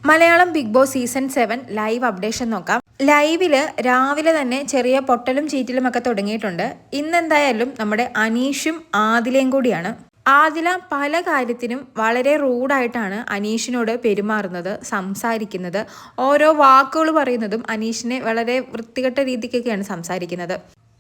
Malayalam Bigg Boss season 7 live updation നോക്കാം. ലൈവില് രാവിലെ തന്നെ ചെറിയ പൊട്ടലും ചീറ്റിലും ഒക്കെ തുടങ്ങിയിട്ടുണ്ട്. ഇന്നെന്തായാലും നമ്മുടെ അനീഷും ആദിലയും കൂടിയാണ്. ആദില പല കാര്യത്തിനും വളരെ റൂഡായിട്ടാണ് അനീഷിനോട് പെരുമാറുന്നത്, സംസാരിക്കുന്നത്. ഓരോ വാക്കുകൾ പറയുന്നതും അനീഷിനെ വളരെ വൃത്തികെട്ട രീതിക്കൊക്കെയാണ് സംസാരിക്കുന്നത്.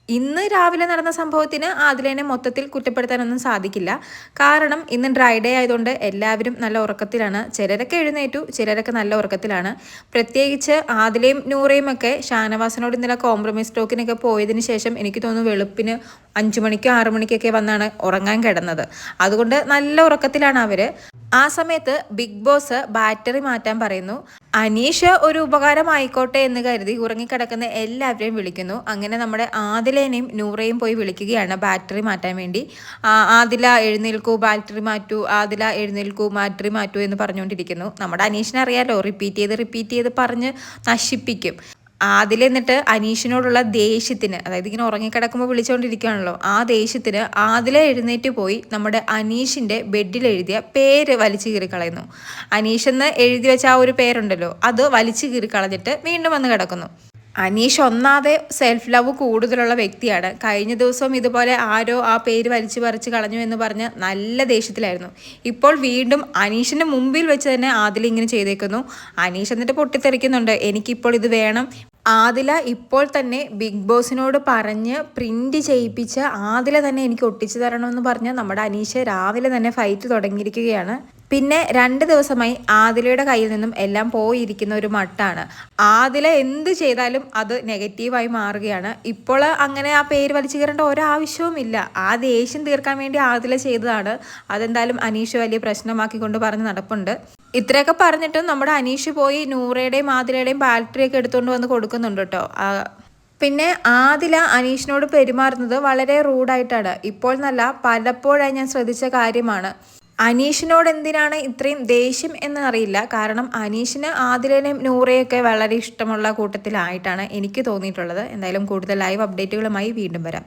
ഇന്ന് രാവിലെ നടന്ന സംഭവത്തിന് ആദിലേനെ മൊത്തത്തിൽ കുറ്റപ്പെടുത്താനൊന്നും സാധിക്കില്ല. കാരണം ഇന്ന് ഡ്രൈ ഡേ ആയതുകൊണ്ട് എല്ലാവരും നല്ല ഉറക്കത്തിലാണ്. ചിലരൊക്കെ എഴുന്നേറ്റു, ചിലരൊക്കെ നല്ല ഉറക്കത്തിലാണ്. പ്രത്യേകിച്ച് ആദിലയും നൂറയും ഒക്കെ ഷാനവാസിനോട് ഇന്നലെ കോംപ്രമൈസ് ടോക്കിനൊക്കെ പോയതിന് ശേഷം എനിക്ക് തോന്നുന്നു വെളുപ്പിന് 5 മണിക്കോ 6 മണിക്കൊക്കെ വന്നാണ് ഉറങ്ങാൻ കിടന്നത്. അതുകൊണ്ട് നല്ല ഉറക്കത്തിലാണ് അവർ. ആ സമയത്ത് ബിഗ് ബോസ് ബാറ്ററി മാറ്റാൻ പറയുന്നു. അനീഷ് ഒരു ഉപകാരമായിക്കോട്ടെ എന്ന് കരുതി ഉറങ്ങിക്കിടക്കുന്ന എല്ലാവരെയും വിളിക്കുന്നു. അങ്ങനെ നമ്മുടെ ആദിലേനെയും നൂറയും പോയി വിളിക്കുകയാണ് ബാറ്ററി മാറ്റാൻ വേണ്ടി. ആദില എഴുന്നേൽക്കൂ, ബാറ്ററി മാറ്റൂ, ആദില എഴുന്നേൽക്കൂ, ബാറ്ററി മാറ്റൂ എന്ന് പറഞ്ഞുകൊണ്ടിരിക്കുന്നു. നമ്മുടെ അനീഷിനെ അറിയാലോ, റിപ്പീറ്റ് ചെയ്ത് പറഞ്ഞ് നശിപ്പിക്കും. ആദില എന്നിട്ട് അനീഷിനോടുള്ള ദേഷ്യത്തിന്, അതായത് ഇങ്ങനെ ഉറങ്ങിക്കിടക്കുമ്പോൾ വിളിച്ചുകൊണ്ടിരിക്കുകയാണല്ലോ, ആ ദേഷ്യത്തിന് ആദില എഴുന്നേറ്റ് പോയി നമ്മുടെ അനീഷിൻ്റെ ബെഡിൽ എഴുതിയ പേര് വലിച്ചു കീറിക്കളയുന്നു. അനീഷ് എന്ന് എഴുതി വെച്ച ആ ഒരു പേരുണ്ടല്ലോ, അത് വലിച്ചു കീറിക്കളഞ്ഞിട്ട് വീണ്ടും വന്ന് കിടക്കുന്നു. അനീഷ് ഒന്നാതെ സെൽഫ് ലവ് കൂടുതലുള്ള വ്യക്തിയാണ്. കഴിഞ്ഞ ദിവസം ഇതുപോലെ ആരോ ആ പേര് വലിച്ചു പറിച്ച് കളഞ്ഞു എന്ന് പറഞ്ഞ് നല്ല ദേഷ്യത്തിലായിരുന്നു. ഇപ്പോൾ വീണ്ടും അനീഷിൻ്റെ മുമ്പിൽ വെച്ച് തന്നെ ആദില ഇങ്ങനെ ചെയ്തേക്കുന്നു. അനീഷ് എന്നിട്ട് പൊട്ടിത്തെറിക്കുന്നുണ്ട്, എനിക്കിപ്പോൾ ഇത് വേണം. ആദില ഇപ്പോൾ തന്നെ ബിഗ് ബോസിനോട് പറഞ്ഞ് പ്രിന്റ് ചെയ്യിപ്പിച്ച് ആദില തന്നെ എനിക്ക് ഒട്ടിച്ചു തരണമെന്ന് പറഞ്ഞ് നമ്മുടെ അനീഷ് രാവിലെ തന്നെ ഫൈറ്റ് തുടങ്ങിയിരിക്കുകയാണ്. പിന്നെ 2 ദിവസമായി ആദിലയുടെ കയ്യിൽ നിന്നും എല്ലാം പോയിരിക്കുന്ന ഒരു മട്ടാണ്. ആദില എന്ത് ചെയ്താലും അത് നെഗറ്റീവായി മാറുകയാണ്. ഇപ്പോൾ അങ്ങനെ ആ പേര് വലിച്ചു കയറേണ്ട ഒരാവശ്യവുമില്ല. ആ ദേഷ്യം തീർക്കാൻ വേണ്ടി ആദില ചെയ്തതാണ്. അതെന്തായാലും അനീഷ് വലിയ പ്രശ്നമാക്കിക്കൊണ്ട് പറഞ്ഞ് നടപ്പുണ്ട്. ഇത്രയൊക്കെ പറഞ്ഞിട്ടും നമ്മുടെ അനീഷ് പോയി നൂറയുടെയും ആദിലയുടെയും ബാറ്ററിയൊക്കെ എടുത്തുകൊണ്ട് വന്ന് കൊടുക്കുന്നുണ്ട് കേട്ടോ. പിന്നെ ആദില അനീഷിനോട് പെരുമാറുന്നത് വളരെ റൂഡായിട്ടാണ്. ഇപ്പോൾ നല്ല പലപ്പോഴായി ഞാൻ ശ്രദ്ധിച്ച കാര്യമാണ്. അനീഷിനോട് എന്തിനാണ് ഇത്രയും ദേഷ്യം എന്നറിയില്ല. കാരണം അനീഷിന് ആദിലനെയും നൂറയൊക്കെ വളരെ ഇഷ്ടമുള്ള കൂട്ടത്തിലായിട്ടാണ് എനിക്ക് തോന്നിയിട്ടുള്ളത്. എന്തായാലും കൂടുതൽ ലൈവ് അപ്ഡേറ്റുകളുമായി വീണ്ടും വരാം.